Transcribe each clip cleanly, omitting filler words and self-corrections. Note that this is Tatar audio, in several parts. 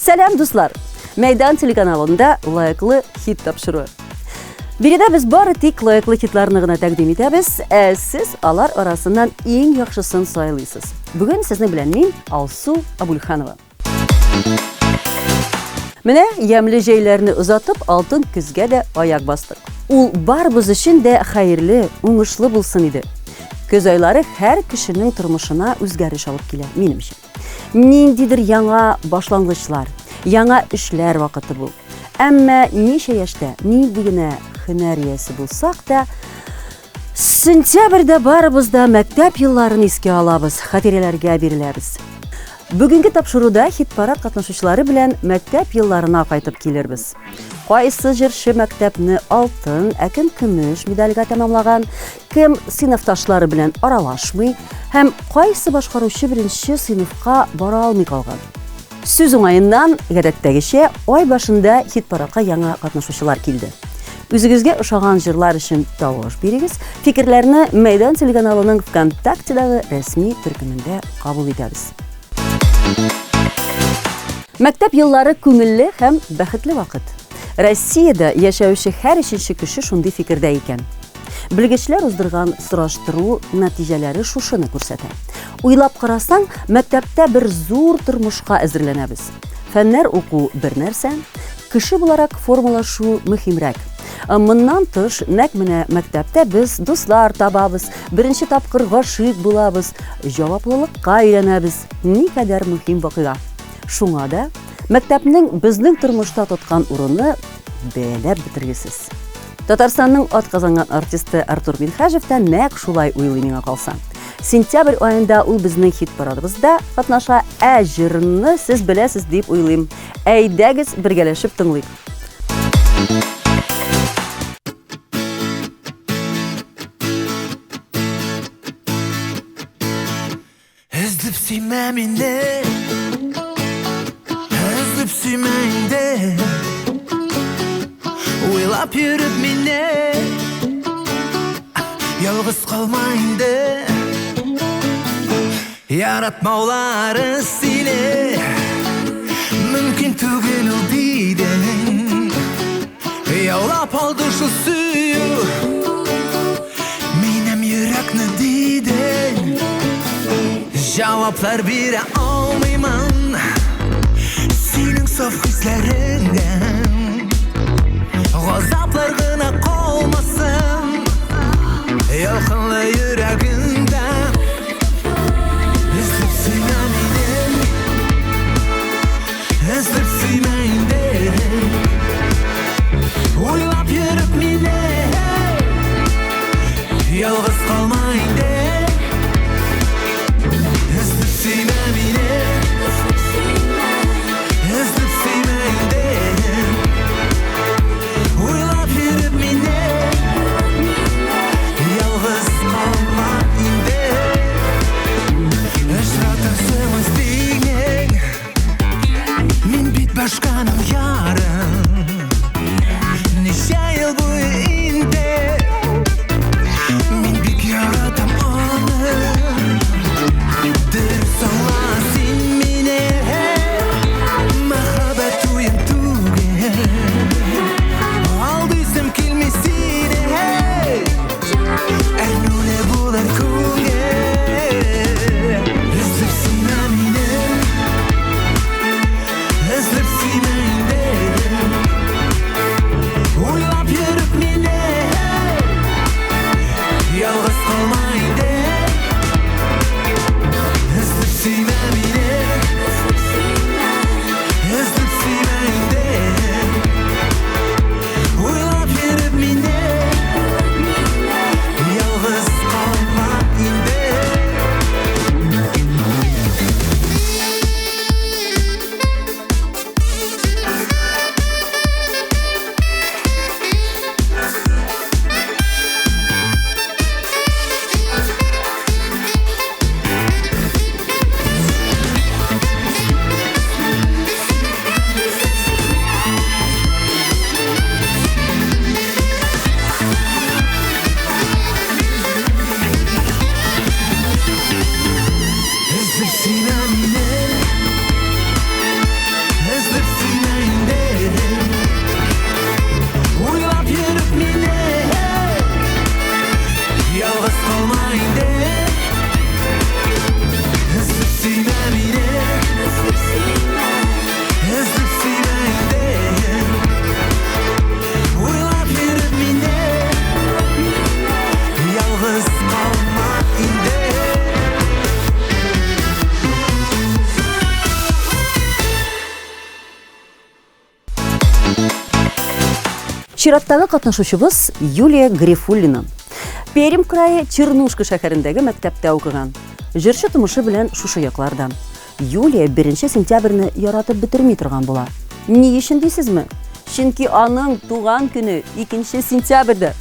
Сәлам дуслар! Мәйдан телеканалында лайыклы хит тапшыру. Биредә без бары тик лайыклы хитларны гына тәкъдим итәбез, сез алар арасыннан иң яхшысын сайлыйсыз. Бүген сезнең белән мин Алсу Абульханова. Менә ямлы җәйләрне узатып, алтын көзгә дә аяк бастык. Ул барыбыз өчен дә хәерле, уңышлы булсын иде. Көз айлары һәр кешенең тормышына үзгәреш алып килә, минемчә. Ниндидер яңа башлангычлар, яңа эшләр вакыты бу. Әмма ничә яшьтә, нинди генә һөнәр иясе булсак та, сентябрьдә барыбыз да мәктәп елларын искә алабыз, хатирәләргә биреләбез. Бүгенге тапшыруда хит-парад катнашучылары белән мәктәп елларына кайтып килербез. Кайсы җырчы мәктәпне алтын, кем көмеш медальгә тәмамлаган, кем сыйныфташлары белән аралашмый, һәм кайсы башкаручы беренче сыйныфка бара алмый калган. Сүз уңаеннан, гадәттәгечә, ай башында хит-парадка яңа катнашучылар килде. Үзегезгә ошаган җырлар өчен тавыш бирегез, фикерләрне Мәйдан телеканалының ВКонтактедагы рәсми төркемендә кабул итәбез. Мәктәп еллары күңелле һәм бәхетле вакыт. Россиядә яшәүче һәр өченче кеше шундый фикердә икән. Белгечләр уздырган сораштыру нәтиҗәләре шушыны күрсәтә. Уйлап карасаң, мәктәптә бер зур тормышка әзерләнәбез. Фәннәр уку бер нәрсә, кеше буларак формалашу мөһимрәк. Моннан тыш, нәкъ менә мәктәптә без дуслар табабыз, беренче тапкыр гашыйк булабыз, җаваплылыкка өйрәнәбез. Никадәр мөһим вакыйга. Шуңа да мәктәпнең безнең тормышта тоткан урыны бәяләп бетергесез. Татарстанның атказанган артисты Артур Минхәҗев тә нәкъ шулай уйлый миңа калса. Сентябрь айында ул безнең хит-парадыбызда катнаша, җырны сез беләсез дип уйлыйм. Әйдәгез бергәләшеп тыңлыйк. Эзлеп сөймә мине, эзлеп сөймә инде, уйлап йөреп мине, ялгыз калма инде. Яратмаулары сине мөмкин түгел ул дидең. Яулап алды шу сөю минем йөрәкне дидең. Җаваплар бирә алмыймын синең саф хисләреңдән. Газаплар гына калмасын ялкынлы йөрәгеңдә. Эзлеп сөймә мине, эзлеп сөймә инде, уйлап йөреп мине, ялгыз калма инде. Эзлеп сөймә мине, эзлеп сөймә инде, Чираттагы катнашучыбыз Юлия Грифуллина. Пермь крайы Чернушка шәһәрендәге мәктәптә укыган. Җырчы тумышы белән шушы яклардан. Юлия 1 сентябрьне яратып бетерми торган була. Ни өчен дисезме? Чөнки аның туган көне 2 сентябрьдә.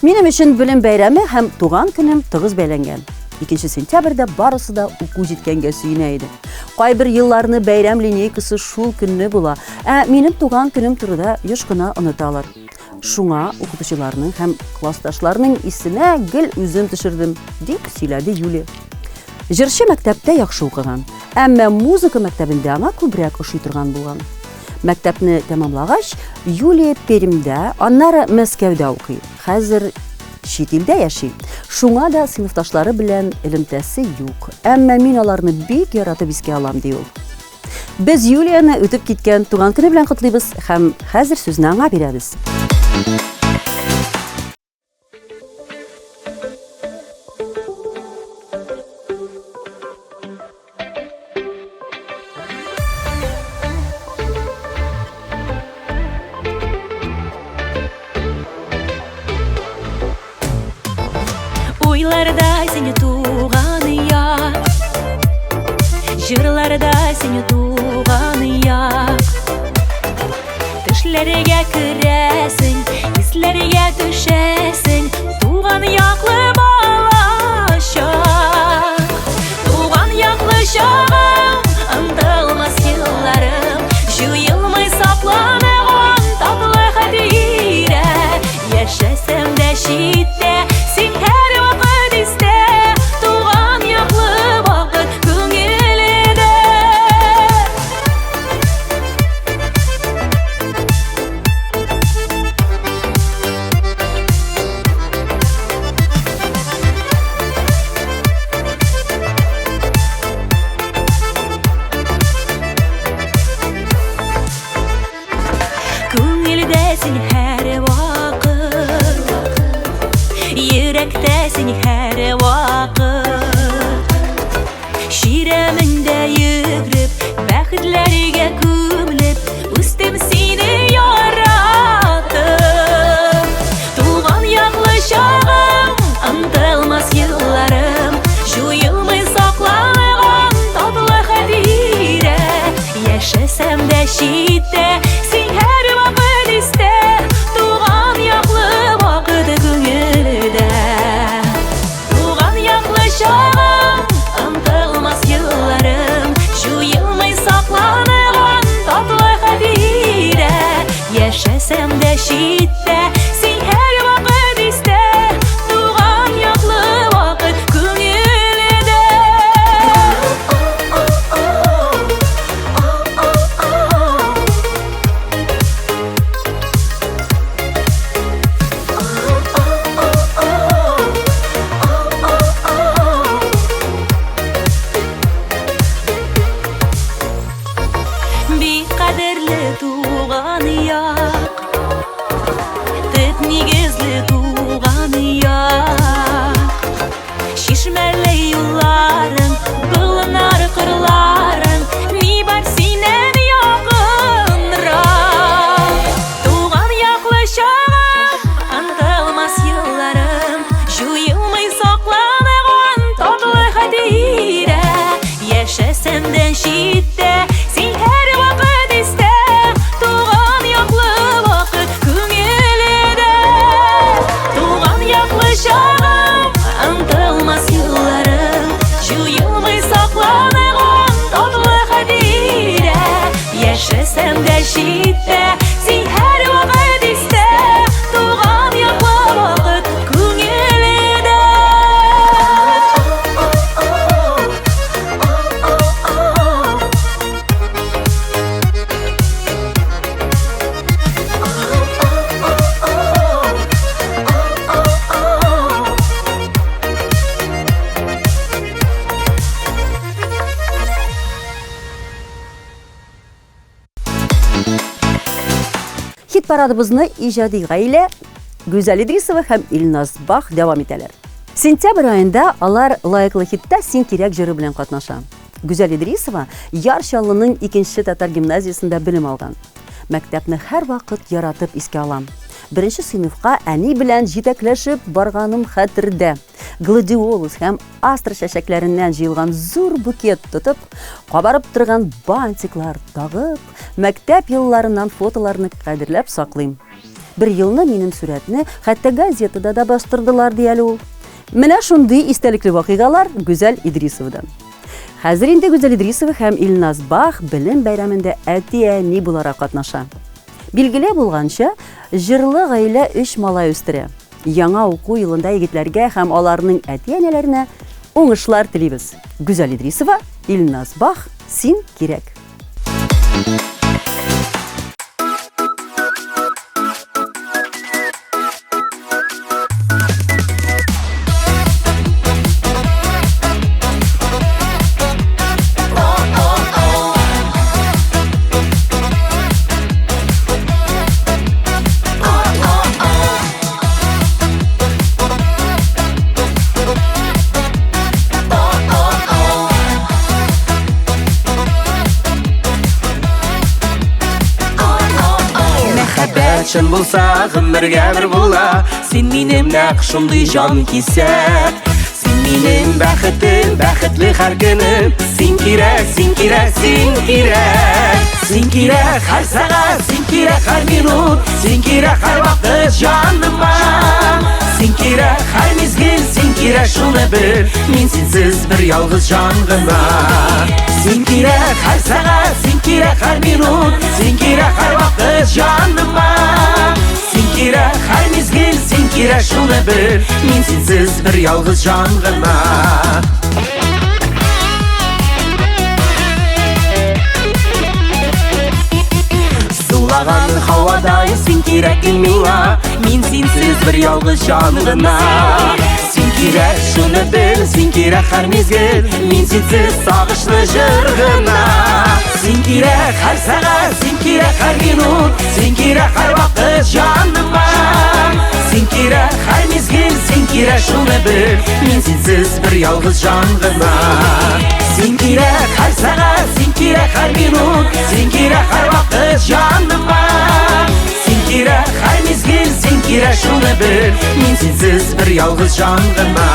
Минем өчен белем бәйрәме һәм туган көнем тыгыз бәйләнгән. 2 сентябрьдә барысы да уку җиткәнгә сөенә иде. Кайбер елларны бәйрәм линейкасы шул көнне була, ә минем туган көнем турында еш кына оныталар. Шуңа укытучыларның һәм классташларның исенә гел үзем төшердем, дип сөйләде Юлия. Җырчы мәктәптә яхшы укыган, әмма музыка мәктәбендә аңа күбрәк ошый торган булган. Мәктәпне тәмамлагач, Юлия Пермьдә, аннары Мәскәүдә укый. Хәзер чит илдә яши. Шуңа да сыйныфташлары белән элемтәсе юк. Әмма мин аларны бик яратып искә алам ди ул. Без Юлияны үтеп киткән туган көне белән котлыйбыз һәм хәзер сүзне аңа бирәбез. Уйларда сине туган я, җырларда сине туган я. Төшләргә керәсең, исләргә төшәсең, туган яклы балачак. Туган яклы чагым, ынтылмас елларым, җуелмый сакланган татлы хәтирә. Яшәсәм дә читтә, син һәр вакыт истә, туган яклы вакыт күңелдә. Күңелдә син һәр вакыт, йөрәктә син һәр вакыт. Ширемендә йөгреп, бәхетләргә күмелеп, үстем сине яратып. Туган яклы чагым, ынтылмас елларым, җуелмый сакланган татлы хәтирә. Яшәсәм дә читтә, син һәр вакыт истә, туган яклы вакыт күңелдә. Туган яклы чагым, ынтылмас елларым, җуелмый сакланган татлы хәтирә. Яшәсәм дә читтә, син һәр вакыт истә, туган яклы вакыт күңелдә. Бик кадерле туган як, төп нигезле туган як. Шишмәле юлларың, болынар кырларың, ни бар синнән якынрак. Туган яклы чагым, ынтылмас елларым, җуелмый сакланган татлы хәтирә. Яшәсәм дә читтә, син һәр вакыт истә, туган яклы вакыт күңелдә. Туган яклы чагым, ынтылмас елларым, җуелмый сакланган татлы хәтирә. Яшәсәм дә читтә, син һәр вакыт истә, туган яклы вакыт күңелдә. Хит парадыбызны иҗади гаилә Гүзәл Идрисова һәм Илназ Бах дәвам итәләр. Сентябрь айында алар лайыклы хитта «Син кирәк» җыры белән катнаша. Гүзәл Идрисова Ярчаллының 2-нче татар гимназиясендә белем алган. Мәктәпне һәр вакыт яратып искә алам. Беренче сыйныфка әни белән җитәкләшеп барганым хәтердә. Гладиолус һәм астра чәчәкләреннән җыелган зур букет тотып, кабарып торган бантиклар тагып, мәктәп елларыннан фотоларны кадерләп саклыйм. Бер елны минем сурәтне хәтта газетада да бастырдылар ди әле ул. Менә шундый истәлекле вакыйгалар Гүзәл Идрисовадан. Хәзер инде Гүзәл Идрисова һәм Илназ Бах белем бәйрәмендә әти-әни буларак катнаша. Билгеле булганча, җырлы гаилә 3 малай үстерә. Яңа уку елында егетләргә һәм аларның әти-әниләренә уңышлар телибез. Гүзәл Идрисова, Илназ Бах, син кирәк. Чын булса гомергә бер була, син минем нәкъ шундый җан кисәк. Син минем бәхетем, бәхетле һәр көнем. Син кирәк, син кирәк, син кирәк. Син кирәк һәр сәгать, син кирәк һәр минут, син кирәк һәр вакыт җаныма. Син кирәк һәр мизгел, син кирәк шуны бел, мин синсез бер ялгыз җан гына. Син кирәк һәр сәгать, син кирәк һәр минут, син кирәк һәр вакыт җаныма. Син кирәк һәр мизгел, син кирәк шуны бел, мин синсез бер ялгыз җан гына. Сулаган һавадай син кирәк миңа, мин синсез бер ялгыз җан гына. Син кирәк шуны бел, син кирәк һәр мизгел, мин синсез сагышлы җыр гына. Син кирәк һәр сәгать, син кирәк һәр минут, син кирәк һәр вакыт җаныма. Син кирәк һәр мизгел, син кирәк шуны бел, мин синсез бер ялгыз җан гына. Син кирәк һәр сәгать, син кирәк һәр минут, син кирәк һәр вакыт җаныма. Син кирәк һәр мизгел, син кирәк шуны бел, мин синсез бер ялгыз җан гына.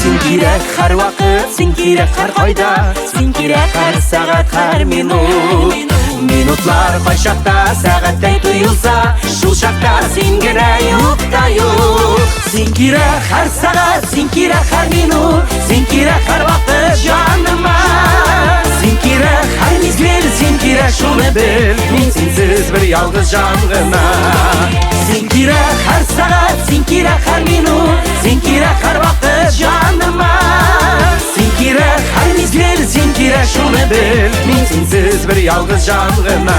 Син кирәк һәр вакыт, син кирәк һәр кайда, син кирәк һәр сәгать, һәр минут. Минутлар кайчакта сәгатьтәй тоелса, шул чакта син генә юк та юк. Син кирәк һәр сәгать, син кирәк һәр минут, син кирәк һәр вакыт җаныма. Син кирәк һәр мизгел, син кирәк шуны бел, мин синсез бер ялгыз җан гына. Син кирәк һәр сәгать, син кирәк һәр минут, син кирәк һәр вакыт җаныма. Син кирәк һәр мизгел, син кирәк шуны бел, мин синсез бер ялгыз җан гына.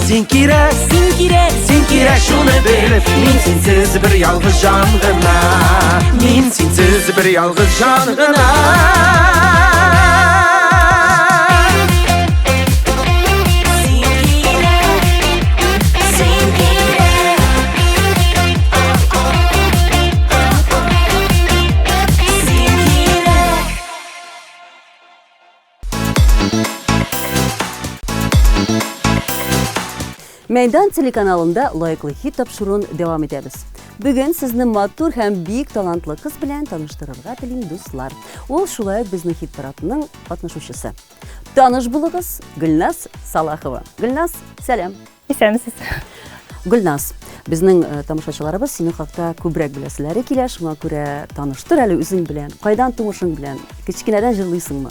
Син кирәк, син кирәк, син кирәк шуны бел, мин синсез бер ялгыз җан гына. Мин синсез бер ялгыз җан гына. Мәйдан телеканалында лайыклы хит тапшыруын дәвам итәбез. Бүген сезне матур һәм бик талантлы кыз белән таныштырырга телим, дуслар. Ул шулай безнең хит парадының катнашучысы. Таныш булыгыз, Гөлназ Салахова. Гөлназ, сәлам. Исәнмесез. Гөлназ, безнең тамашачыларыбыз синең хакта күбрәк беләселәре килә, шуңа күрә таныштыр әле үзең белән. Кайдан тумышың белән? Кичкенәдән җырлыйсыңмы?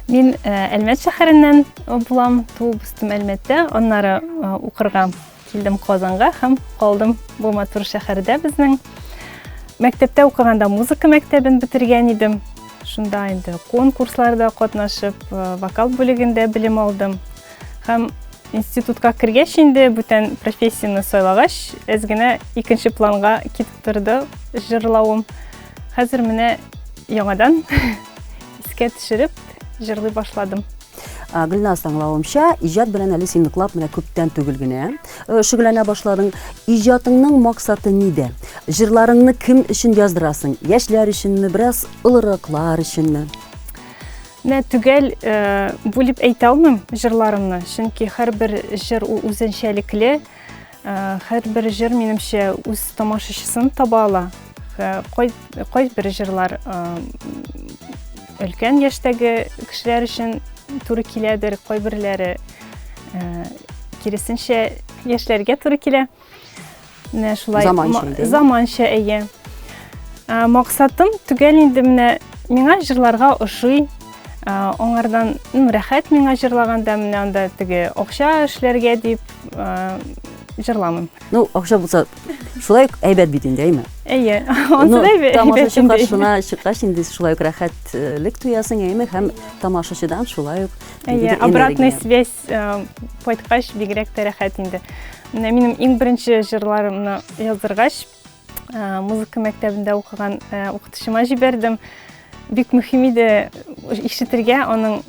Мин Әлмәт шәһәреннән булам, туып үстем Әлмәттә, аннары укырга килдем Казанга һәм калдым бу матур шәһәрдә безнең. Мәктәптә укыганда музыка мәктәбен бетергән идем. Шунда инде конкурсларда катнашып, вокал бүлегендә белем алдым. Һәм институтка кергәч инде бүтән профессияны сайлагач, әз генә икенче планга китеп торды җырлавым. Хәзер менә яңадан искә төшереп җырлый башладым. Гөлназ, аңлавымча, иҗат белән әле син ныклап менә күптән түгел генә шөгыльләнә башладың. Иҗатыңның максаты нидә? Җырларыңны кем өчен яздырасың? Яшьләр өченме, бераз олыраклар өченме? Менә түгел бүлеп әйтә алмыйм җырларымны, чөнки һәрбер җыр үзенчәлекле, һәрбер җыр минемчә үз тамашачысын таба ала. Кайбер җырлар өлкән яшьтәге кешеләр өчен туры киләдер, кайберләре киресенчә яшьләргә туры килә. Менә шулай заманча әйе. Максатым түгел инде менә миңа җырларга ошый. Аңардан рәхәт миңа җырлаганда менә анда теге акча эшләргә дип җырламыйм. Ну, акча булса, шулай әйбәт бит инде, әйме? Әйе, анда да әйбәт. Тамашачы каршына чыккач инде шулай ук рәхәтлек туясың, әйме, һәм тамашачыдан шулай ук. Әйе, обратная связь кайткач бигрәк тә рәхәт инде. Менә минем иң беренче җырларымны яздыргач, музыка мәктәбендә укыган укытучыма җибәрдем. Бик мөһим иде ишетергә аның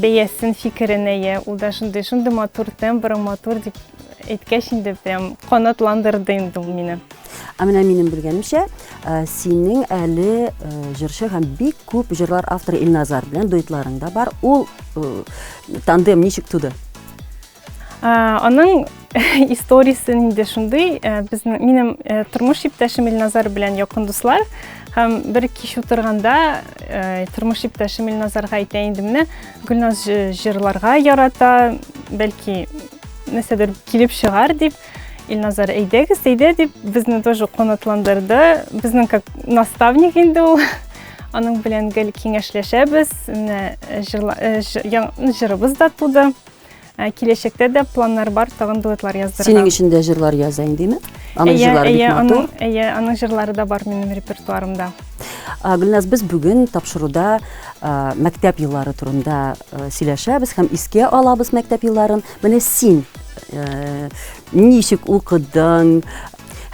бәясен, фикерен, ул да шундый матур, тембры матур дип әйткәч инде прям канатландырды инде ул мине. Менә минем белгәнемчә, синең әле җырчы һәм бик күп җырлар авторы Илназар белән дуэтларың да бар. Ул тандем ничек туды? Аның историясы инде шундый, минем тормыш иптәшем Илназар белән якын дуслар. Һәм бер кич утырганда тормыш иптәшем Илназарга әйтә инде менә Гөлназ җырларга ярата, бәлки нәрсәдер килеп чыгар дип. Илназар әйдәгез, әйдә дип безне тоже канатландырды. Безнең как наставник инде ул. Аның белән гел киңәшләшәбез. Җырыбыз да туды. Киләчәктә дә планнар бар, тагын дуэтлар яздырырга. Синең өчен дә җырлар яза инде, аның җырлары бик матур. Аның җырлары да бар минем репертуарымда. Гөлназ, без бүген тапшыруда мәктәп еллары турында сөйләшәбез һәм искә алабыз мәктәп елларын. Менә син ничек укыдың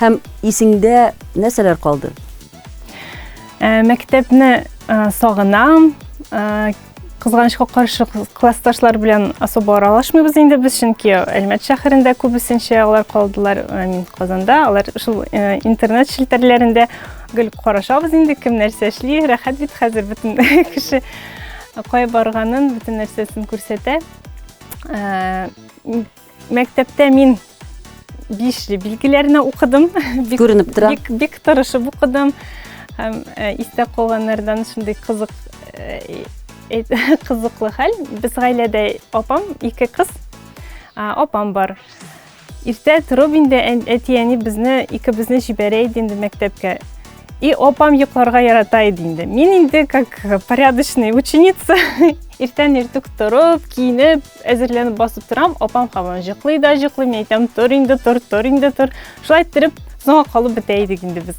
һәм исеңдә нәрсәләр калды? Мәктәпне сагынам. Кызганычка каршы классташлар белән особо аралашмыйбыз инде без, чөнки Әлмәт шәһәрендә күбесенчә алар калдылар, мин Казанда. Алар шул интернет челтәрләрендә гел карашабыз инде, кем нәрсә эшли, рәхәт бит хәзер бөтен кеше кай барганын, бөтен нәрсәсен күрсәтә. Мәктәптә мин 5 билгеләрне укыдым. Күренеп тора. Бик тырышып укыдым. Һәм истә калганнардан шундый кызыклы хәл. Без гаиләдә апам 2 кыз. Апам бар. Иртә торып инде әти-әни безне җибәрә иде инде мәктәпкә. И апам йокларга ярата иде инде. Мин инде как порядочная ученица. Иртән иртүк торып, киенеп, әзерләнеп басып торам. Апам һаман җыклый да җыклый. Мин әйтәм, тор инде, тор инде, тор. Шулай итеп, соңга калып бетә идек инде без.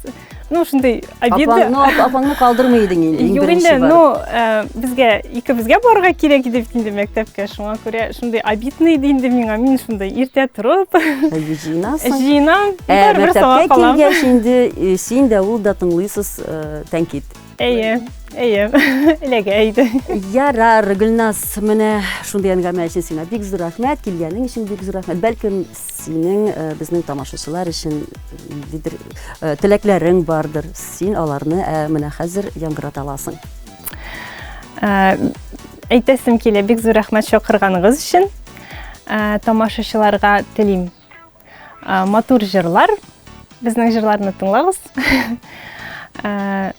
Ну, шундый обидно. Апаңны калдырмый идең инде. Юк инде, ну, икебезгә барырга кирәк иде бит инде мәктәпкә. Шуңа күрә шундый обидно иде инде миңа. Мин шундый иртә торып, җыйнам, бер соңга калам. Мәктәпкә килгәч инде син дә ул да тыңлыйсыз тәнкит. Әйе, эләгә иде. Ярар, Гөлназ, менә шундый әңгәмә өчен сиңа бик зур рәхмәт, килгәнең өчен бик зур рәхмәт. Бәлкем синең безнең тамашачылар өчен теләкләрең бардыр. Син аларны менә хәзер яңгырата аласың. Әйтәсем килә, бик зур рәхмәт чакырганыгыз өчен. Тамашачыларга телим матур җырлар. Безнең җырларны тыңлагыз.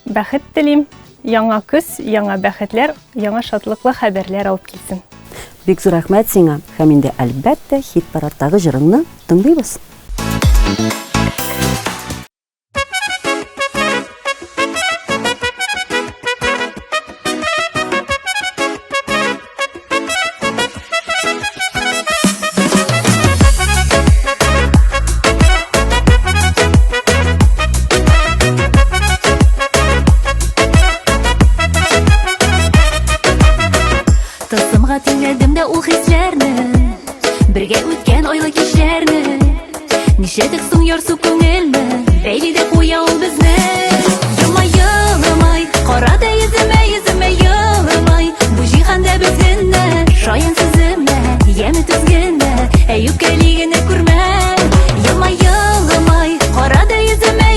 Бәхет телим. Яңа көз, яңа бәхетләр, яңа шатлыклы хәбәрләр алып килсен. Бик зур рәхмәт сиңа. Һәм инде әлбәттә хит-парадтагы җырыңны тыңлыйбыз. Тылсымга тиңләдем дә ул хисләрне, бергә үткән айлы кичләрне. Нишәдек соң ярсу күңелне, бәйли дә куя ул безне. Елмай, кара да йөземә йылмай, бу җиһанда безгенә шаян сызы күрмәм. Елмай, карада йөземә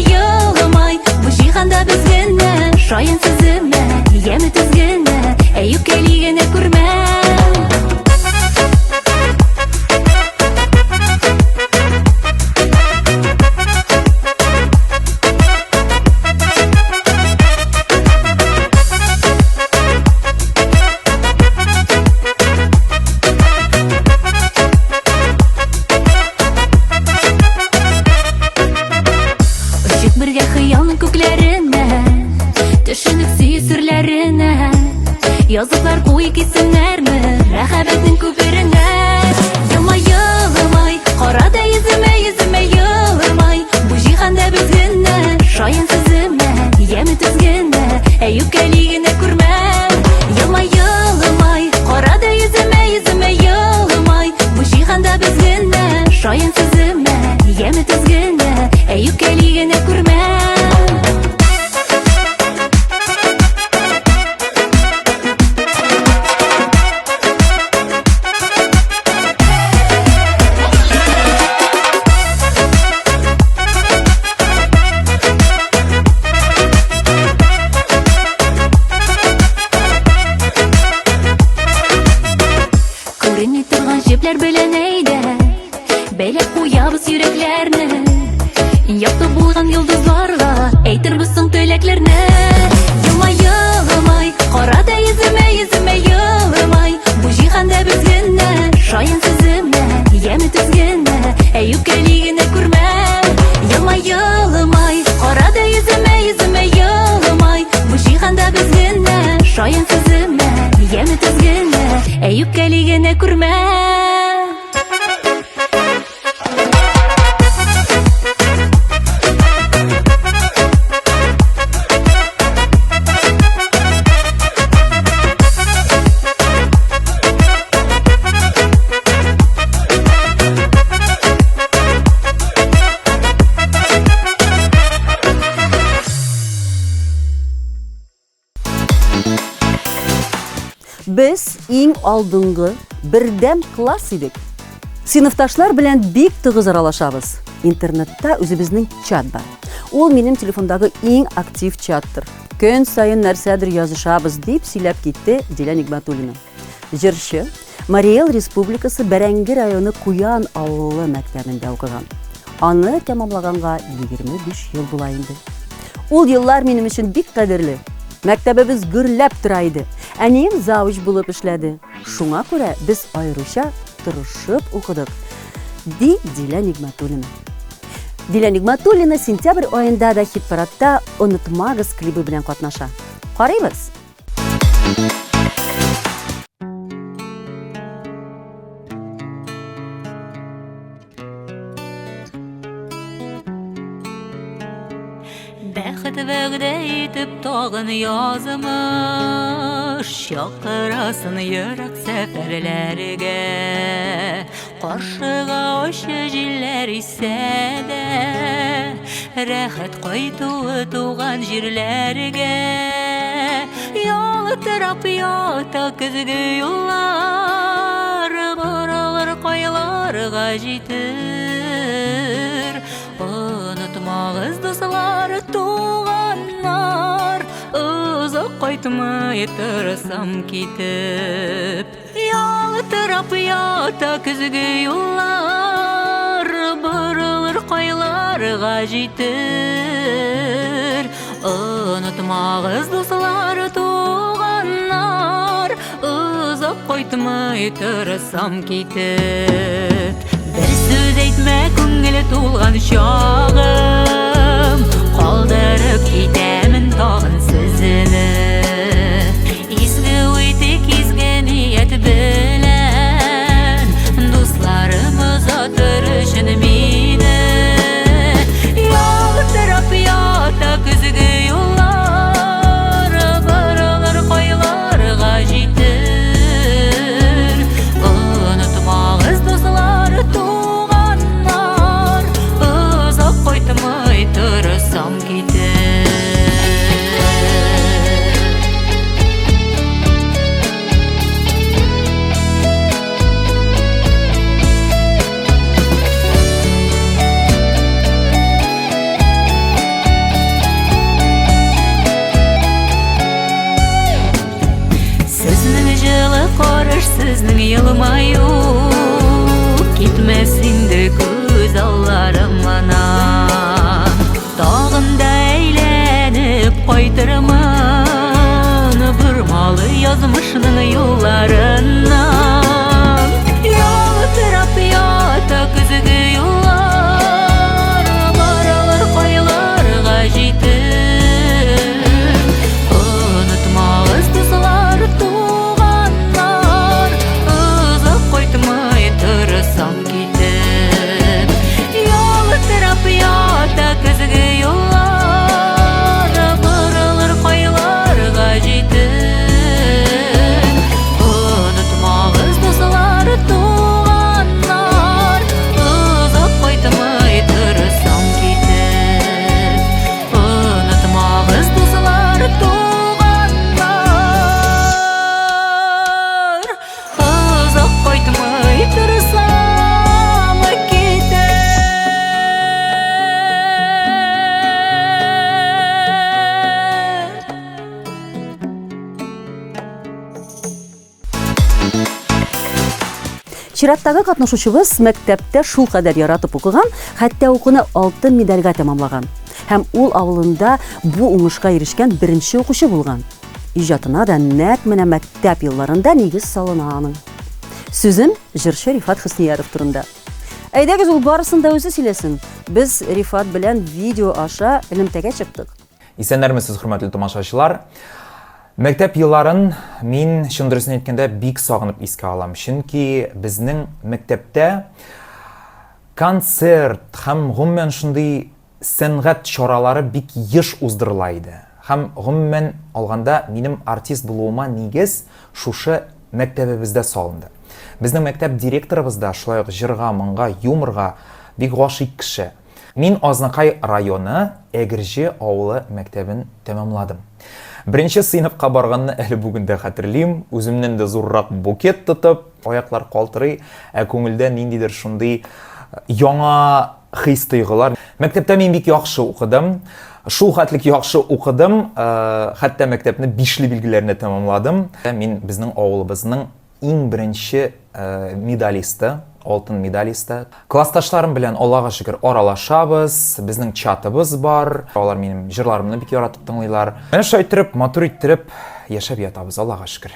елмай. Бу җиһанда без генә, шаян сиземә, яме төз генә, юкәли генә күрмәм. Очып бергә хыялның күкләренә, төшенеп сөю сүрләренә, языклар куй исемнәрне рәхәбәтнең күперенә. Елмай, карада йөземә елмай. Бу җиһанда без генә, шаян сиземә, яме төз генә, юкәли генә күрмәм. Елмай, карада йөземә елмай. Бу җиһанда без генә, шаян сиземә, яме төз генә, юкәли генә күрмәм. Күренми торган җепләр белән әйдә, бәйләп куябыз йөрәкләрне. Якты булган йолдызларга әйтербез соң теләкләрне. Елмай, карада йөземә елмай. Бу җиһанда без генә, шаян сиземә, яме төз генә, юкәли генә күрмәм. Елмай, карада йөземә елмай. Бу җиһанда без генә, шаян сиземә, яме төз генә, юкәли генә күрмәм. Без иң алдыңгы бердәм класс идек. Сыйныфташлар белән бик тыгыз аралашабыз. Интернетта үзебезнең чат бар. Ул минем телефондагы иң актив чаттыр. Көн сайын нәрсәдер язышабыз дип сөйләп китте Диля Нигъмәтуллина. Җырчы Марий Эл Республикасы Бәрәңге районы Куян авылы мәктәбендә укыган. Аны тәмамлаганга 25 ел була инде. Ул еллар минем өчен бик кадерле. Мәктәбебез гөрләп тора иде. Әнием завуч булып эшләде. Шуңа күрә без аеруча тырышып укыдык, ди Диля Нигъмәтуллина. Диля Нигъмәтуллина сентябрь аенда да хит-парадта «Онытмагыз» клибы белән катнаша. Карыйбыз. Бәхет вәгъдә итеп тагын язымыш, чакырасын йөрәк сәфәрләргә. Каршыга ачы җилләр исә дә, рәхәт кайтуы туган җирләргә. Ялтырап ята көзге юллар, борылыр кайларга җитер. Онытмагыз дуслар, туганнар, узак кайтмый торсам китеп. Ялтырап ята көзге юллар, борылыр кайларга җитер. Онытмагыз дуслар, туганнар, узак кайтмый торсам китеп. Бер сүз әйтмә күңеле тулган чагым, калдырып китәмен тагын сезне. Изге үйтек, изге ният белән, дусларымыз атыр өчен мине. Ялтырап ята көзге юллар, борылыр кайларга җитер. Онытмагыз дуслар, туганнар, узак кайтмый торсам китеп. залларымнан. Тагын да әйләнеп кайтырмын бұрмалы язмышның юлларынан. Ялтырап ята көзге юллар, баралар кайларга җитеп. Онытмагыз дуслар, туганнар, узып кайтмый торсам китеп. Ялтырап ята көзге юллар, баралар кайларга җитеп. Онытмагыз дуслар, туганнар, узып кайтмый торсам китеп. Онытмагыз дуслар, туганнар, узып кайтмый торсам китеп. Чираттагы катнашучыбыз мәктәптә шул кадәр яратып укыган, хәтта укуны алтын медальгә тәмамлаган. Һәм ул авылында бу уңышка ирешкән беренче укучы булган. Иҗатына да нәкъ менә мәктәп елларында нигез салына аның. Сүзем җырчы Рифат Хөснияров турында. Әйдәгез ул барысын да үзе сөйләсен. Без Рифат белән видео аша элемтәгә чыктык. Исәннәрмесез, хөрмәтле тамашачылар. Мәктәп елларын мин чын дөресен әйткәндә бик сагынып искә алам. Чөнки безнең мәктәптә концерт һәм гомумән шундый сәнгать чаралары бик еш уздырыла иде. Һәм гомумән алганда минем артист булуыма нигез шушы мәктәбебездә салынды. Безнең мәктәп директорыбыз да шулай ук җырга, моңга, юморга бик гашыйк кеше. Мин Азнакай районы Әгерҗе авылы мәктәбен тәмамладым. Беренче сыйныфка барганны әле бүген дә хәтерлим. Үземнән дә зуррак букет тотып, аяклар калтырый, ә күңелдә ниндидер шундый яңа хис тойгылар. Мәктәптә мин бик яхшы укыдым. Шул хәтлек яхшы укыдым, хәтта мәктәпне 5 билгеләрне тәмамладым. Мин безнең авылыбызның иң беренче медалисты, алтын медалисты. Классташларым белән Аллага шөкер аралашабыз, безнең чатыбыз бар. Алар минем җырларымны бик яратып тыңлыйлар. Менә шулай итеп, матур итеп яшәп ятабыз, Аллага шөкер.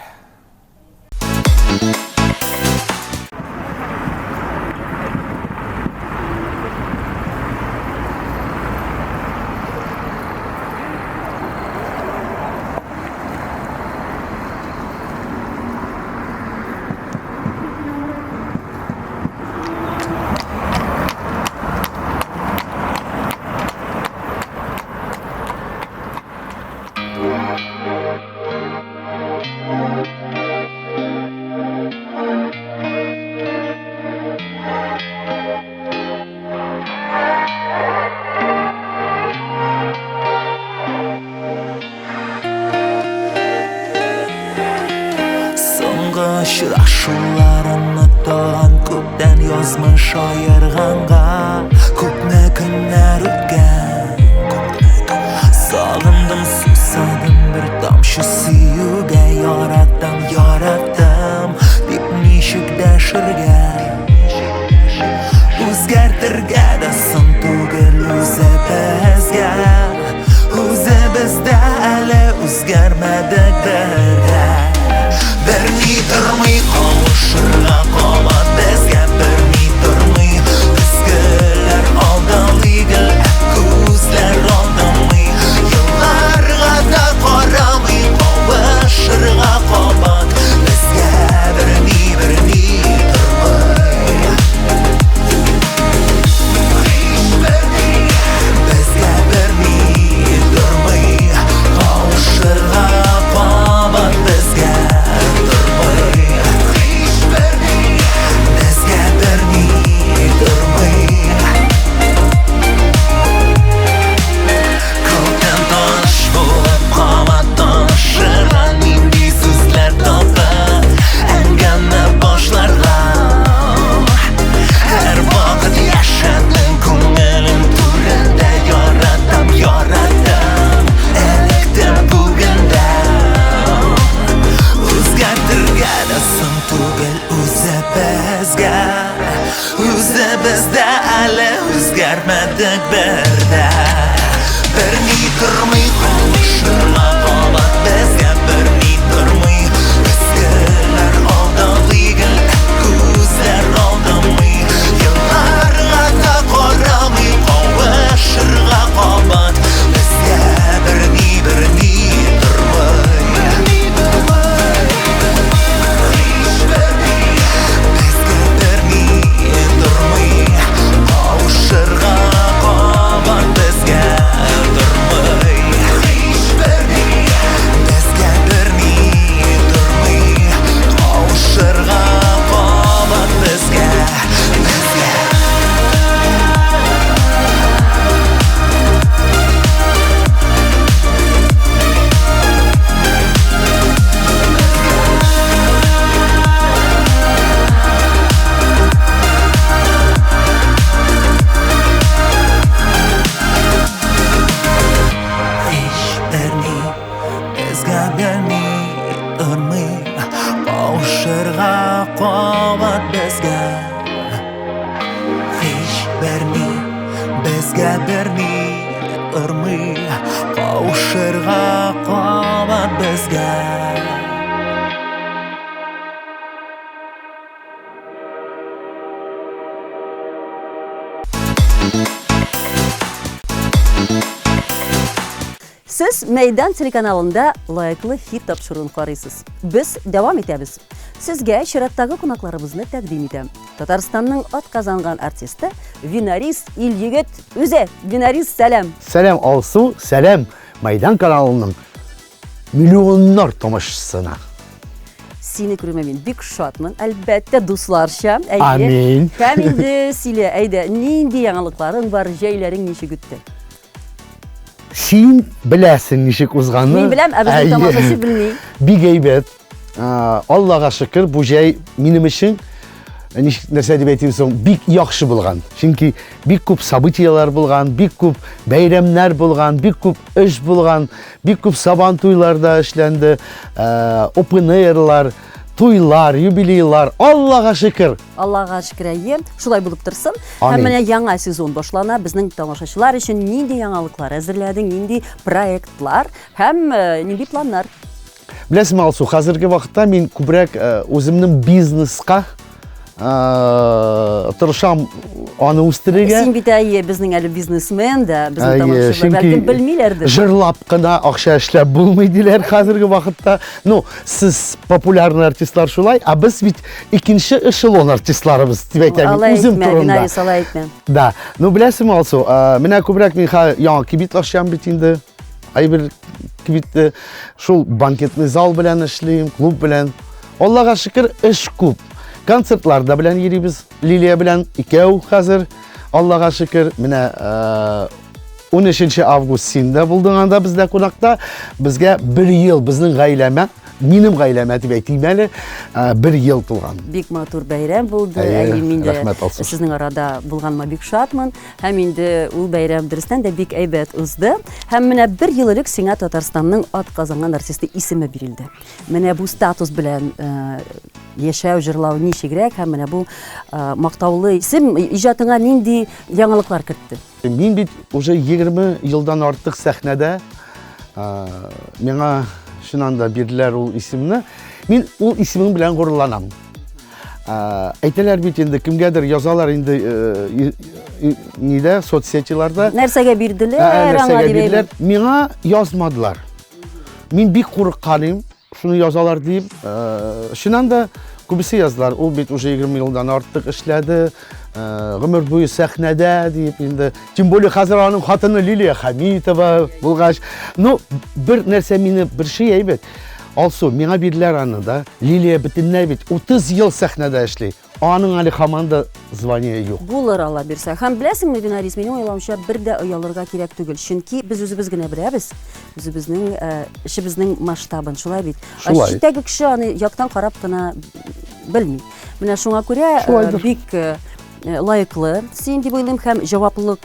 Шуларымны тагын күптән язмыш аерганга, күпме көннәр үткән. Сагындым, сусадым бер тамчы сөюгә, яраттым, дип ничек дәшергә. Үзгәртергә дә сын түгел үзебезгә, үзебездә әле үзгәрмәдек бергә. Берни тормый кавышырга кабат безгә, берни тормый көзгеләр алдалыгыл, күзләр алдамый, елларга да карамый кавышырга кабат безгә, берни тормый. de әлі үзгәрмәдік бердә Берни тормый кавышырга кабат безгә Берни тормый Безгеләр алдамый гел күзләр алдамый Елларга да карамый кавышырга кабат Безгә берни тормый Кавышырга кабат безгә тормый Безгә берни тормый Кавышырга кабат безгә Кавышырга кабат безгә Сіз Мәйдан телеканалында лайыклы хит тапшыруын карыйсыз. Біз дәвам итәбез. Сезгә чираттагы кунакларыбызны тәкъдим итәм. Татарстанның атказанган артисты Винариз Илйегет үзе. Винариз, сәлам. Сәлам Алсу, сәлам Мәйдан каналының миллионнар тамашачысына. Сине күрүмә мин бик шатмын. Әлбәттә дусларча. Амин. Һәм инде сөйлә, әйдә, нинди яңалыкларың бар, җәйләрең ничек үтте? Син беләсең ничек узганны? Мин беләм, ә безнең тамашачы белми. Бик әйбәт. Аллага шөкер, бу җәй минем өчен нәрсә дип әйтим соң, бик яхшы булган. Чөнки бик күп событиялар булган, бик күп бәйрәмнәр булган, бик күп эш булган, бик күп сабан туйларда эшләнде, open air'лар, туйлар, юбилейлар. Аллага шөкер. Аллага шөкер, әйе. Шулай булып торсын. Амин. Һәм менә яңа сезон башлана. Безнең тамашачылар өчен нинди яңалыклар әзерләдең, нинди проектлар һәм нинди планнар? Беләсең, Алсу, хәзерге вакытта мин күбрәк үземнең бизнеска тырышам аны үстерергә. Син бит әйе безнең әле бизнесмен да, безнең тамашачылар бәлкем белмиләрдер. Жырлап кына акча эшләп булмый диләр хәзерге вакытта. Ну, сез популярный артистлар шулай, а без бит икенче эшелон артистларыбыз дип әйтәм үзем турында. Алай әйтмә. Да. Ну, беләсең, Алсу, менә күбрәк мин яңа кибет ашам бит инде. Айбер кибетте шул банкетный зал белән эшлим, клуб белән. Аллага шөкер, эш күп. Концертларда белән йөрибез. Лилия белән икәү хәзер. Аллага шөкер, менә 13 август синдә булдың анда бездә кунакта. Безгә 1 ел безнең гаиләмә, минем гаиләмә дип әйтим әле, 1 ел тулган. Бик матур бәйрәм булды. Әйе, Мин дә рәхмәт, Алсу. сезнең арада булганыма бик шатмын. Һәм инде ул бәйрәм дөрестән дә бик әйбәт узды. Һәм менә 1 ел элек сиңа Татарстанның атказанган артисты исеме бирелде. Менә бу статус белән яшәү, җырлау ничегрәк һәм менә бу мактаулы исем иҗатыңа нинди яңалыклар кертте? Мин бит уже 20 елдан артык сәхнәдә, миңа шуннан да бирделәр ул исемне. Мин ул исемем белән горурланам. Әйтәләр бит инде кемгәдер язалар инде нидә соцсетиларда. Нәрсәгә бирделәр, аңа дип бирделәр. Миңа язмадылар. Мин бик курыкканым, шуны язалар дип. Шуннан да күбесе яздылар. Ул бит уже 20 елдан артык эшләде. Гомер буе сәхнәдә дип инде. Тем более хәзер аның хатыны Лилия Хамитова булгач. Ну, бер нәрсә мине бер шей әйбәт. Алсу, миңа бирделәр аны да. Лилия бөтенләй бит 30 ел сәхнәдә эшли. Аның әле команда звания юк. Булыр Алла бирсә. Һәм беләсеңме, Винариз, минем уйлауча бер дә оялырга кирәк түгел. Чөнки без үзебез генә беләбез. Үзебезнең эшебезнең масштабын, шулай бит. Читтәге кеше аны яктан карап кына белми. Менә шуңа күрә бик лайыклы. Син дип уйлыйм, һәм җаваплылык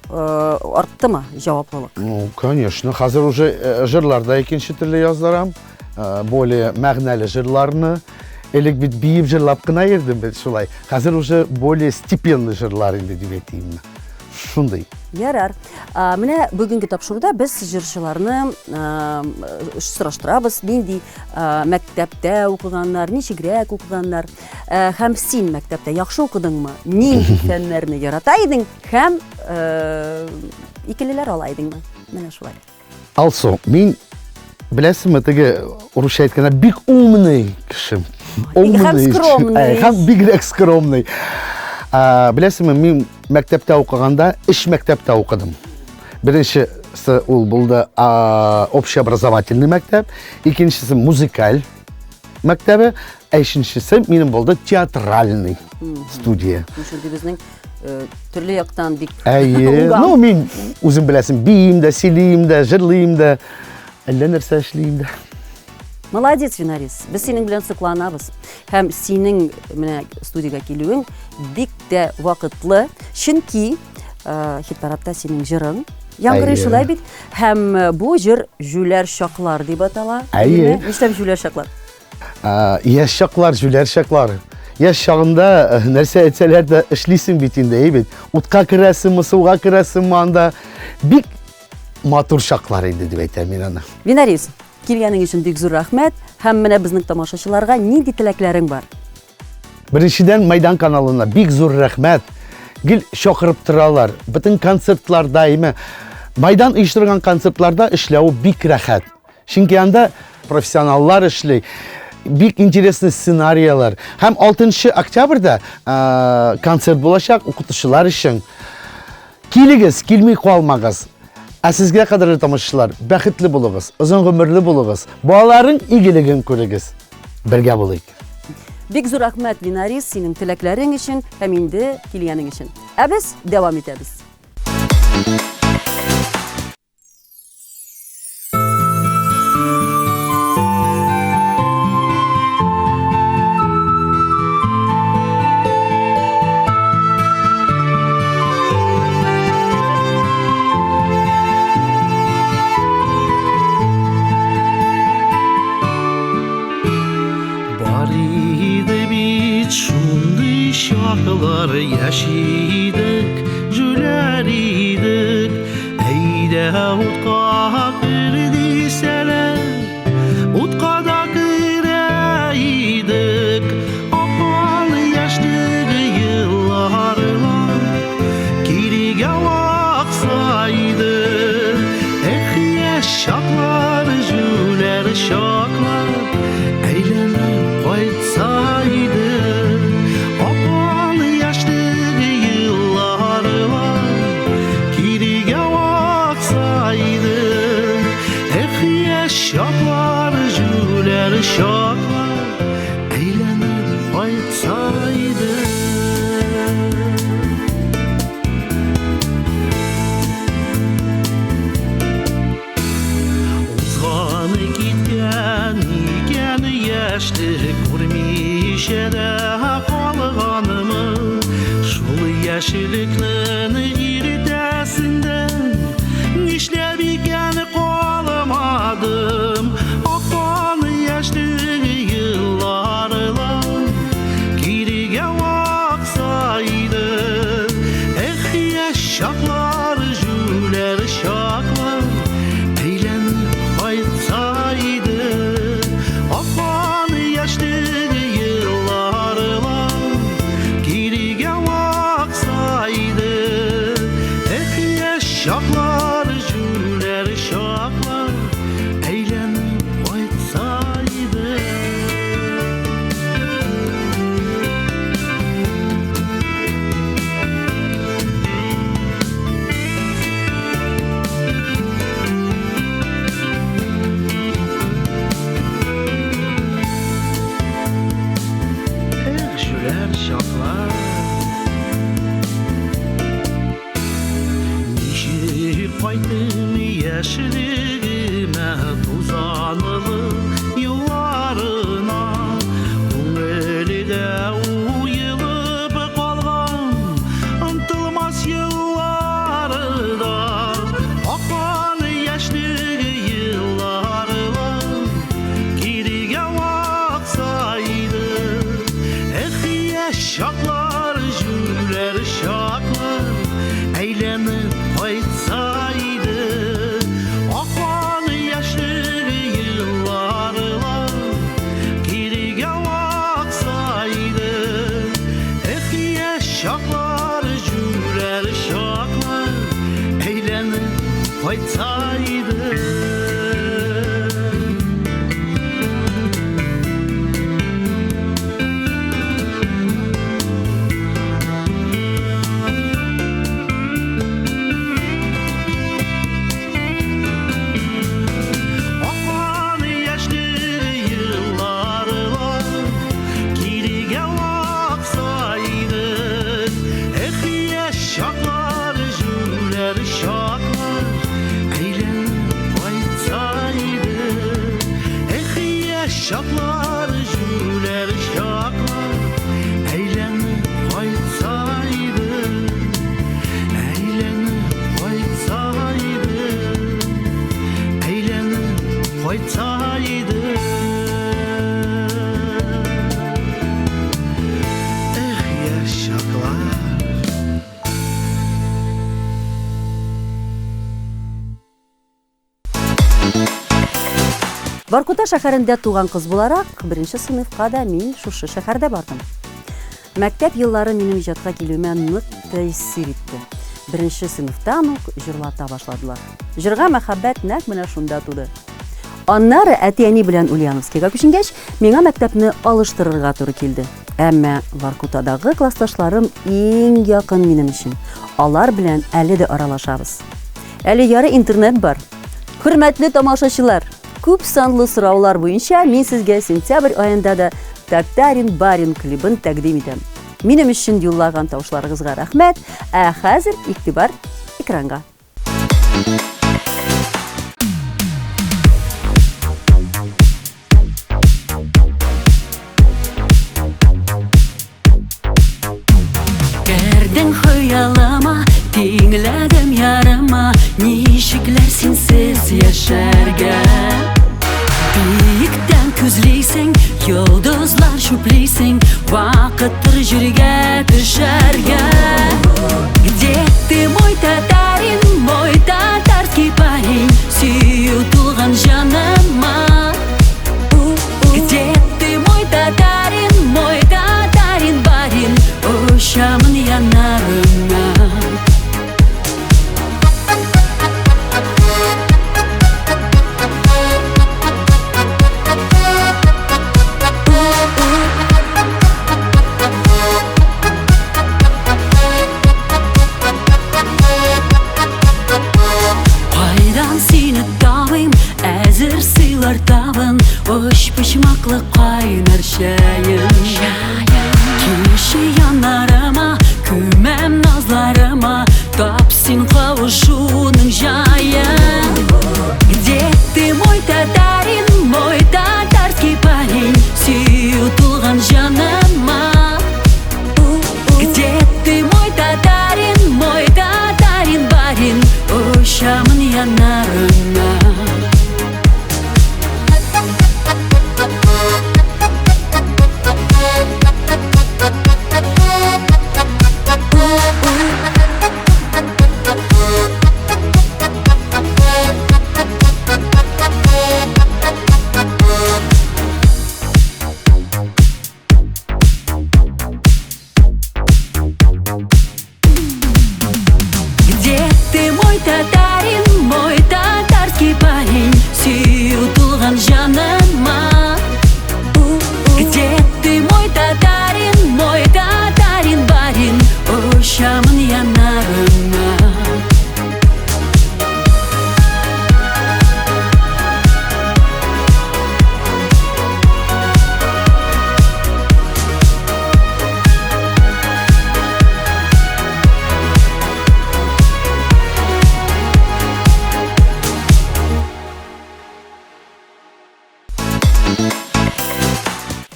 арттымы, җаваплылык? Ну, конечно. Хәзер уже җырларда икенче төрле яздарам. Более мәгънәле җырларны. Элек бит биіп жырлап кына ердім бит шулай. Қазір уже более степенный жырлар инде дип әйтим. Шундай. Ярар. Менә бүгенге тапшыруда без җырчыларны сораштырабыз. Нинди мәктәптә укыганнар, ничегрәк укыганнар. Һәм син мәктәптә яхшы укыдыңмы? Нинди фәннәрне ярата идең? Һәм икелеләр ала идеңме? Менә шулай. Also, мин беләсеңме теге урысча әйткәндә бик умный кешем. Һәм скромный. Һәм бигрәк скромный. Беләсеңме, мин мәктәптә укыганда, эш мәктәптә укыдым. Беренчесе ул булды общеобразовательный мәктәп, икенчесе музыкаль мәктәбе, өченчесе минем булды театральный студия. Шундый безнең төрле яктан бик Әйе, ну мин үзем беләсем, биим дә, сөйлим дә, җырлыйм да, әллә нәрсә эшлим дә. Молодец, Винарис. Без синең белән сокланабыз. Һәм синең менә студиягә килүең бик тә вакытлы, чөнки хит-парадта синең җырың яңгырый Әйе. шулай бит. Һәм бу җыр Жүләр чаклар дип атала. Әйе. Нишләп Жүләр чаклар? Яшь чаклар, жүләр чаклар. Яшь чагында нәрсә әйтсәләр дә эшлисең бит инде, бит. Утка керәсеңме, суга керәсеңме анда бик матур чаклар инде дип әйтәм мин аны. Винарис, килгәнең өчен бик зур рәхмәт. Һәм менә безнең тамашачыларга нинди теләкләрең бар? Беренчедән Майдан каналына бик зур рәхмәт. Гел чакырып торалар. Бөтен концертларда, Майдан оештырган концертларда эшләү бик рәхәт. Чөнки анда профессионаллар эшли. Бик интересный сценариялар. Һәм 6 октябрьдә концерт булачак укытучылар өчен. Килегез, килмей калмагыз. Сезгә кадерле тамашачылар, бәхетле булыгыз, озын гомерле булыгыз. Балаларның игелеген күрегез. Бергә булыйк. Бик зур рәхмәт, Винарис, синең теләкләрең өчен һәм инде килгәнең өчен. Ә без дәвам итәбез. Şarkılar yaşadık, gülerdik. Eyde utka kırdıyseler, utkada kıraydık. Apalı yaşlı yıllarla geriye aksaydı. Yaşaklar, güler şaklar, eğlenip kaytsaydı. Şaklar, güler şaklar, eğlenip kaytsaydı. Uzanı gitken iken yaşlı görmüşe de kalganımı. Şul yaşlılıkların irdesinden nişlep iken kalmadım. Akan yaşlı yıllarla geriye aksaydı. Yaşaklar, güler şaklar, eğlenip kaytsaydı. Akan yaşlı yıllarla geriye aksaydı. Yaşaklar, güler şaklar, eğlenip kaytsaydı. Güler şaklar, nişir kaydım yaşlığıma uzanılı yıllarına. Көңілде уйылып қалған ұмытылмас yıllarда. Аққан yaşlı yıllarla geriye aksaydı. şaklar, jüller şaklar, eğlenip kaytsaydı. Şaklar, jüller şaklar, eğlenip kaytsaydı. Eğlenip kaytsaydı. Eğlenip kaytsaydı. Yaşaklar. Воркута шәһәрендә туган кыз буларак, беренче сыйныфка да мин шушы шәһәрдә бардым. Мәктәп еллары минем иҗатка килүемә нык тәэсир итте. Беренче сыйныфтан ук җырлата башладылар. Җырга мәхәббәт нәкъ менә шунда туды. Аннары әти-әни белән Ульяновскига күченгәч, миңа мәктәпне алыштырырга туры килде. Әмма Воркутадагы классташларым иң якын минем өчен. Алар белән әле дә аралашабыз. Әле яры интернет бар. Хөрмәтле тамашачылар, күп санлы сораулар буенча мин сезгә сентябрь аенда да Тактарин Барин клибын тәкъдим итәм. Минем өчен юллаган тавышларыгызга рәхмәт. Ә хәзер игътибар экранга. Кердең хыялыма, тиңләдем ярыма, ничекләр синсез яшәргә. Биектән күзлисең, йолдызлар чүплисең, вакыттыр җиргә төшәргә. Где ты, мой татарский парень, сөю тулган җаныма? Где ты, мой татарин барин, ошамын янарыңа? Табын, ош пычмаклы кайнар чәйым. Кеше янарыма, күмәм назларыма, тап син кавышуның җайын. Где ты, мой татарский парень, сөю тулган җаныма? Где ты, мой татарин барин, ошамын янарыңа?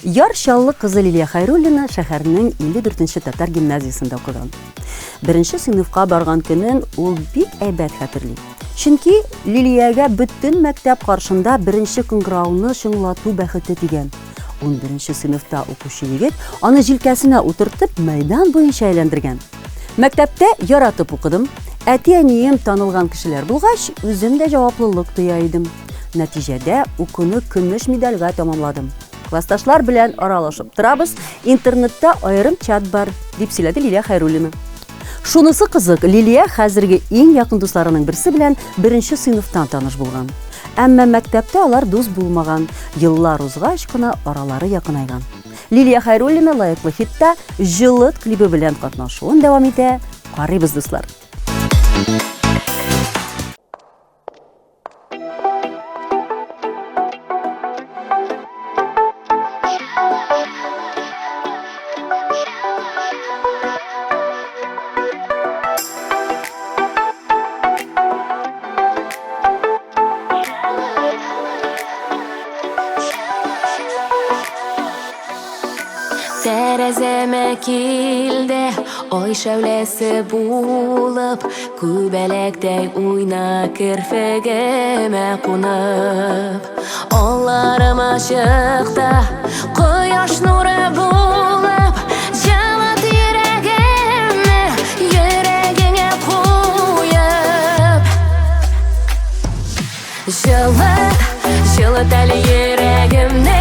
Яр чаллы кызы Лилия Хайруллина шәһәрнең 54-нче татар гимназиясында укыган. Беренче сыйныфка барган көнен ул бик әйбәт хәтерли. Чөнки Лилиягә бөтен мәктәп каршында беренче кыңгырауны чыңлату бәхете тигән. 11-нче сыйныфта укучы егет аны җилкәсенә утыртып мәйдан буенча әйләндергән. Мәктәптә яратып укыдым. Әти-әнием танылган кешеләр булгач, үзем дә җаваплылык тоя идем. Нәтиҗәдә укуны көмеш медальгә тәмамладым. Классташлар белән аралашып торабыз, интернетта аерым чат бар, дип сөйләде Лилия Хайруллина. Шунысы кызык, Лилия хәзерге иң якын дусларының берсе белән беренче сыйныфтан таныш булган. Әмма мәктәптә алар дус булмаган, еллар узгач кына аралары якынайган. Лилия Хайруллина лайыклы хитта «Җылыт» клибы белән катнашуын дәвам итә. Карыйбыз, дуслар. тәрәзәмә килде, ой шәүләсе булып, күбәләктәй уйна керфегемә кунып. Алларыма чыкты, кояш нуры булып, җылыт йөрәгемне, йөрәгеңә куеп. Җылыт әле йөрәгемне,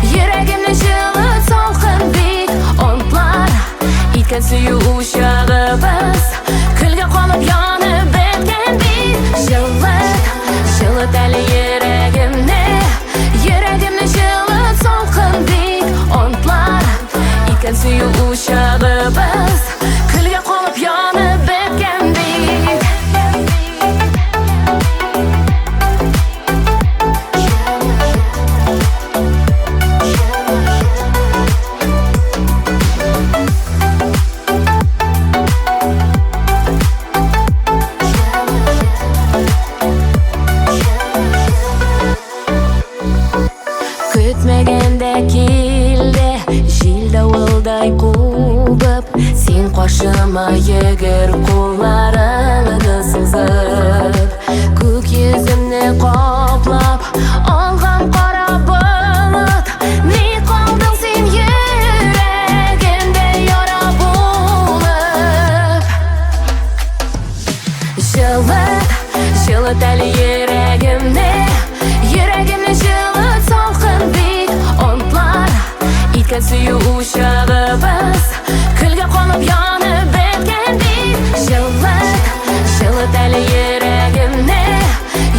йөрәгемне җылыт салкын бит. Онтлар иткән сөю учагыбыз, көлгә камып янып беткән бит. Җылыт әле йөрәгемне, йөрәгемне җылыт салкын бит. Онтлар иткән сөю учагыбыз, көлгә камып янып беткән бит. Көтмәгәндә килде, җил давылдай кубып, син каршыма йөгер кулларыңны сузып. Күк йөземне каплап алган кара болыт, ни калдың син йөрәгемдә яра булып. Җылыт әле йөрәгемне, йөрәгемне җылыт салкын бит. Онтлар иткән сөю учагыбыз, көлгә камып янып беткән бит. Җылыт әле йөрәгемне,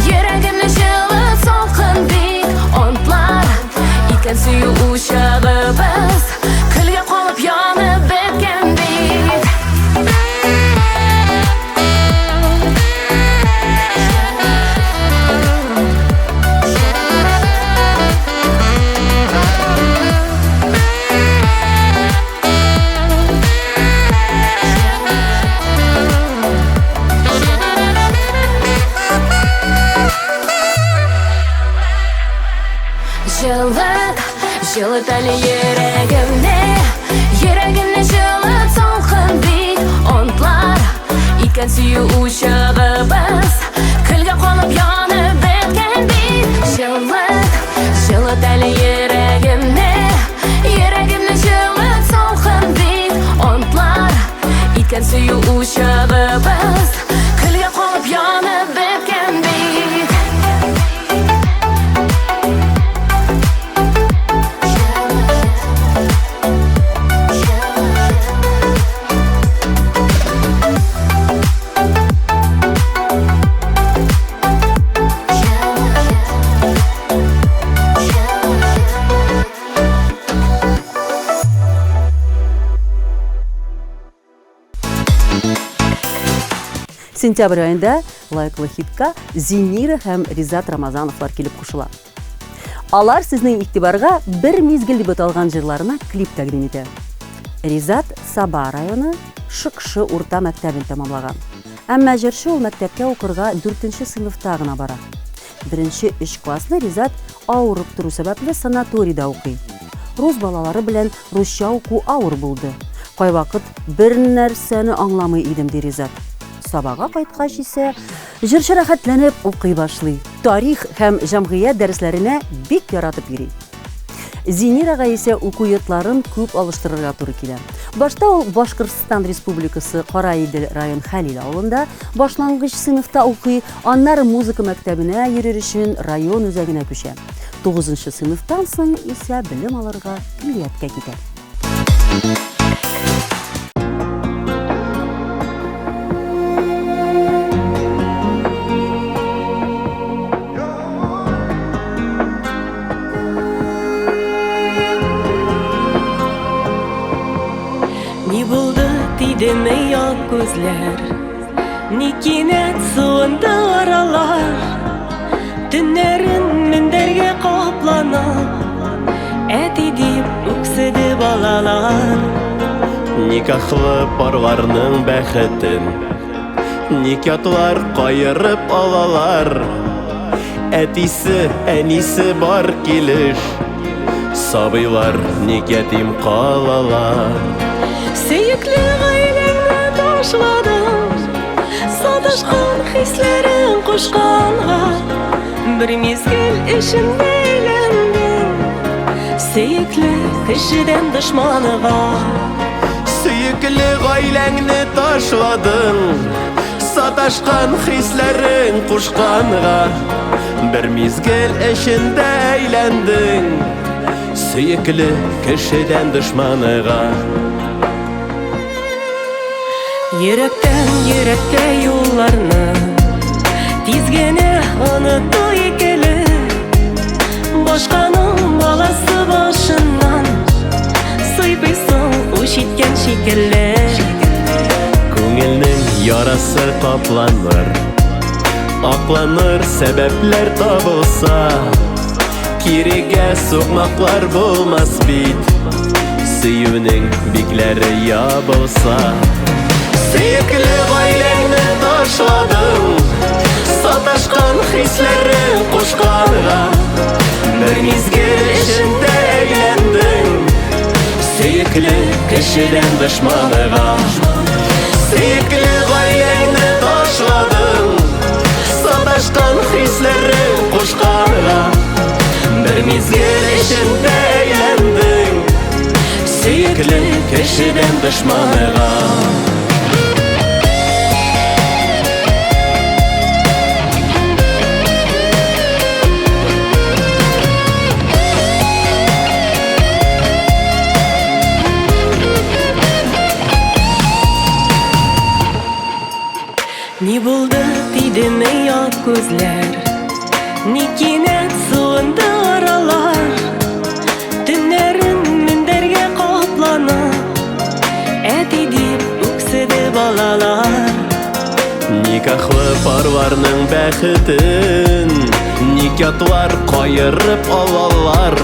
йөрәгемне җылыт салкын бит. Онтлар иткән сөю учагыбыз, көлгә камып янып беткән бит. Җылыт әле йөрәгемне, йөрәгемне җылыт салкын бит. Онтлар иткән сөю учагыбыз, көлгә камып янып беткән бит. Җылыт әле йөрәгемне, йөрәгемне җылыт салкын бит. Онтлар иткән сөю учагыбыз, көлгә камып янып беткән бит. Сентябрь айында лайыклы хитка Зинира һәм Ризат Рамазановлар килеп кушыла. Алар сезнең игътибарга бер мизгел дип аталган җырларына клип тәкъдим итә. Ризат Саба районы Шыкшы урта мәктәбен тәмамлаган. Әмма җырчы ул мәктәпкә укырга 4нче сыйныфта гына бара. 1нче 3 классны Ризат авырып туру сәбәпле санаторийда укый. Рус балалары белән русча уку авыр булды. Кайвакыт бер нәрсәне аңламый идем ди Ризат. Сабага кайткач исә җырчы рәхәтләнеп укый башлый. Тарих һәм җәмгыять дәресләренә бик яратып йөри. Зинирага исә уку йортларын күп алыштырырга туры килә. Башта ул Башкортстан Республикасы Караидел район Хәлил авылында башлангыч сыйныфта укый, аннары музыка мәктәбенә йөрер өчен район үзәгенә күчә. 9нчы сыйныфтан соң исә белем алырга Килияткә китә. Ни булды тидеме як күзләр, ни кинәт суынды аралар. Төннәрен мендәргә капланып, әти дип үкседе балалар. Никахлы парларның бәхетен никятлар кайырып алалар. Әтисе, әнисе бар килеш, Сабыйлар ник ятим калалар? Сөйекле гаиләңне ташладың, саташкан хисләрен кушканга, бер мизгел эчендә әйләндең, сөйекле кешедән дошманыга. Сөйекле гаиләңне ташладың, саташкан хисләрен кушканга, бер мизгел эчендә әйләндең, сөйекле кешедән дошманыга. Йөрәктән йөрәккә юлларны тиз генә оныту икеле, башканың баласы башыннан сыйпыйсың уч иткән шикелле. Күңелнең ярасы капланыр, акланыр сәбәпләр табылса, кирегә сукмаклар булмас бит, сөюнең бикләре ябылса. Сөйекле гаиләңне ташладың, саташкан хисләрен кушканга, бер мизгел эчендә әйләндең, сөйекле кешедән дошманыга. Сөйекле гаиләңне ташладың, саташкан хисләрен кушканга, бер мизгел эчендә әйләндең, сөйекле кешедән дошманыга. Ни булды тидеме ят күзләр, ни кинәт суынды аралар, төннәрен мендәргә капланып, әти дип үкседе балалар. Никахлы парларның бәхетен ник ятлар каерып алалар,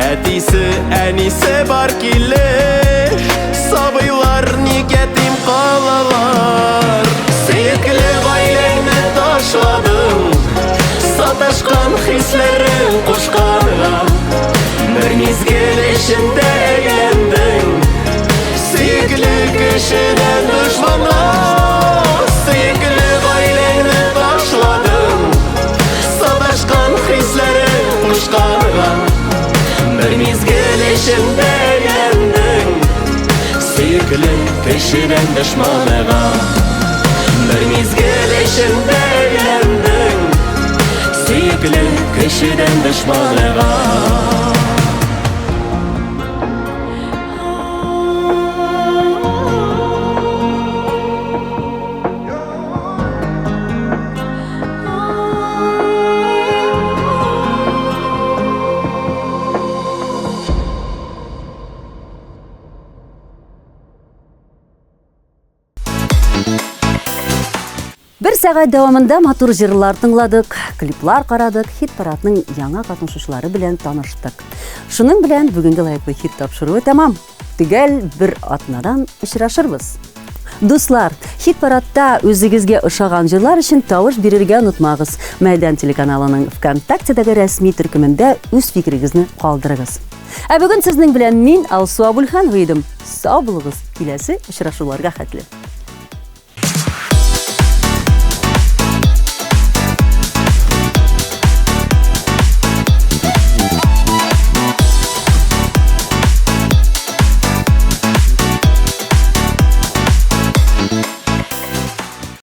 әтисе, әнисе бар килеш, сабыйлар ник ятим калалар. Сөйекле гаиләңне ташладың, саташкан хисләрен кушканга, бер мизгел эчендә әйләндең, сөйекле кешедән дошманга. Сөйекле гаиләңне ташладың, саташкан хисләрен кушканга, бер мизгел эчендә әйләндең, сөйекле кешедән дошманыга. Бер мизгел эчендә әйләндең, сөйекле кешедән дошманыга. Бер сәгать дәвамында матур җырлар тыңладык, клиплар карадык, хит парадның яңа катнашучылары белән таныштык. Шуның белән бүгенге лайыклы хит тапшыруы тәмам. Төгәл бер атнадан очрашырбыз. Дуслар, хит парадта үзегезгә ошаган җырлар өчен тавыш бирергә онытмагыз. Мәйдан телеканалының ВКонтактедәге рәсми төркемендә үз фикерегезне калдырыгыз. Ә бүген сезнең белән мин Алсу Абульханова идем. Сау булыгыз, киләсе очрашуларга хәтле.